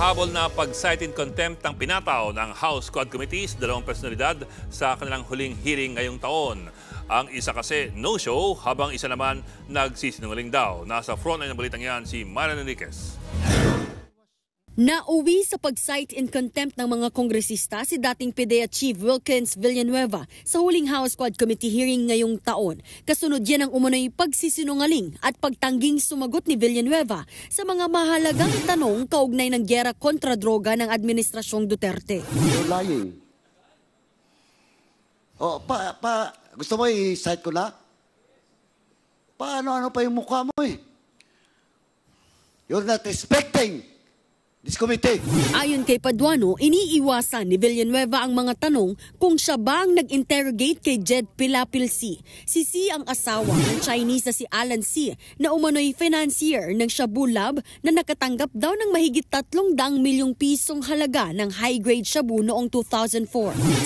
Pahabol na pag-cite in contempt ang pinataw ng House Quad Committees, dalawang personalidad sa kanilang huling hearing ngayong taon. Ang isa kasi no-show, habang isa naman nagsisinungaling daw. Nasa frontline ng balitang yan si Marian Enriquez. Nauwi sa pag-cite in contempt ng mga kongresista si dating PIDEA Chief Wilkins Villanueva sa huling House Quad Committee hearing ngayong taon. Kasunod yan ang umunoy pagsisinungaling at pagtangging sumagot ni Villanueva sa mga mahalagang tanong kaugnay ng gyera kontra droga ng Administrasyong Duterte. You're lying. Oh, gusto mo i-cite ko na? Paano pa yung mukha mo eh? You're not respecting this committee. Ayon kay Paduano, iniiwasan ni Villanueva ang mga tanong kung siya ba ang nag-interrogate kay Jed Pilapil C. Si C ang asawa ng Chinese na si Alan C. na umano'y financier ng Shabu Lab na nakatanggap daw ng mahigit 300 milyong pisong halaga ng high-grade shabu noong 2004.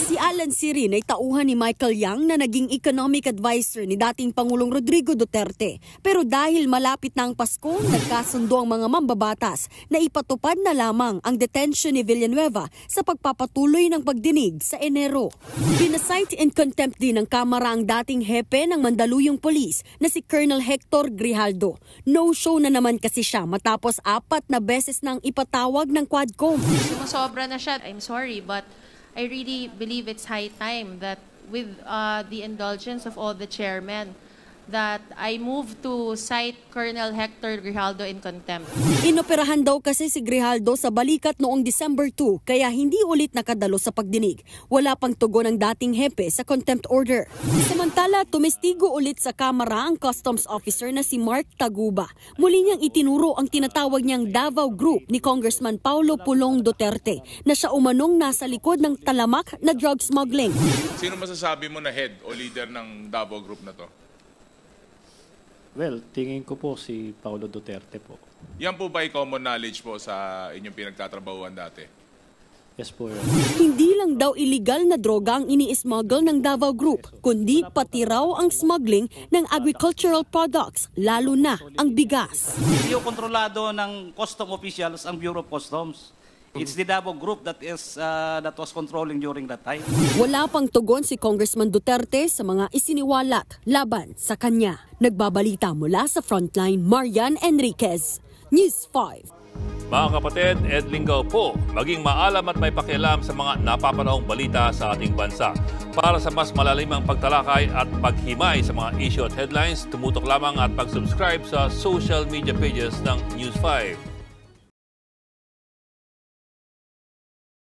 Si Alan C. rin ay tauhan ni Michael Yang na naging economic advisor ni dating Pangulong Rodrigo Duterte. Pero dahil malapit na ang Pasko, nagkasundo ang mga mambabatas na ipatupad na lamang ang detention ni Villanueva sa pagpapatuloy ng pagdinig sa Enero. Pinasight in contempt din ng Kamara ang dating hepe ng Mandaluyong Police na si Colonel Hector Grijaldo. No-show na naman kasi siya matapos 4 na beses nang ipatawag ng Quadcom. Sumasobra na siya. I'm sorry, but I really believe it's high time that with the indulgence of all the chairmen, that I move to cite Colonel Hector Grijaldo in contempt. Inoperahan daw kasi si Grijaldo sa balikat noong December 2 kaya hindi ulit nakadalo sa pagdinig. Wala pang tugon ng dating hepe sa contempt order. Samantala, tumestigo ulit sa Kamara ang customs officer na si Mark Taguba. Muli niyang itinuro ang tinatawag niyang Davao Group ni Congressman Paulo Pulong Duterte na siya umanong nasa likod ng talamak na drug smuggling. Sino masasabi mo na head o leader ng Davao Group na to? Well, tingin ko po si Paulo Duterte po. Yan po ba ay common knowledge po sa inyong pinagtatrabahuan dati? Yes po. Hindi lang daw illegal na droga ang ini-smuggle ng Davao Group, kundi pati raw ang smuggling ng agricultural products, lalo na ang bigas. Hindi kontrolado ng custom officials ang Bureau of Customs. It's the Davao Group that was controlling during that time. Wala pang tugon si Congressman Duterte sa mga isiniwalat laban sa kanya. Nagbabalita mula sa Frontline, Marian Enriquez, News 5. Mga kapatid, Ed Lingaw po, maging maalam at may pakialam sa mga napapanahong balita sa ating bansa. Para sa mas malalimang pagtalakay at paghimay sa mga issue at headlines, tumutok lamang at pag-subscribe sa social media pages ng News 5.